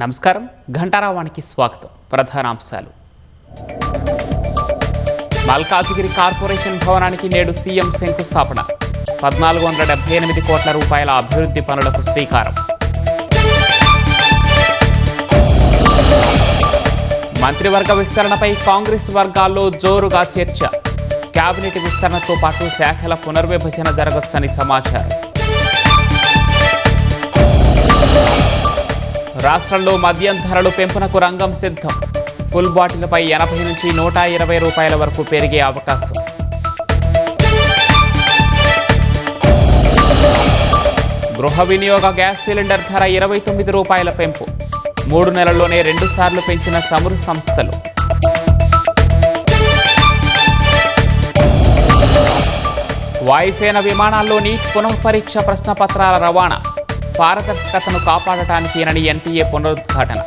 నమస్కారం. ఘంటారావానికి స్వాగతం. ప్రధానాంశాలు. మల్కాజిగిరి కార్పొరేషన్ భవనానికి నేడు సీఎం శంకుస్థాపన. 1478 కోట్ల రూపాయల అభివృద్ధి పనులకు శ్రీకారం. మంత్రివర్గ విస్తరణపై కాంగ్రెస్ వర్గాల్లో జోరుగా చర్చ. కేబినెట్ విస్తరణతో పాటు శాఖల పునర్విభజన జరగొచ్చని సమాచారం. రాష్ట్రంలో మద్యం ధరలు పెంపునకు రంగం సిద్ధం. ఫుల్ బాటిల్పై 80 నుంచి 120 రూపాయల వరకు పెరిగే అవకాశం. గృహ వినియోగ గ్యాస్ సిలిండర్ ధర 29 రూపాయల పెంపు. 3 నెలల్లోనే 2 సార్లు పెంచిన చమురు సంస్థలు. వాయుసేన విమానాల్లో నీట్ పునఃపరీక్ష ప్రశ్నపత్రాల రవాణా. పారదర్శకతను కాపాడటానికేనని ఎన్టీఏ పునరుద్ఘాటన.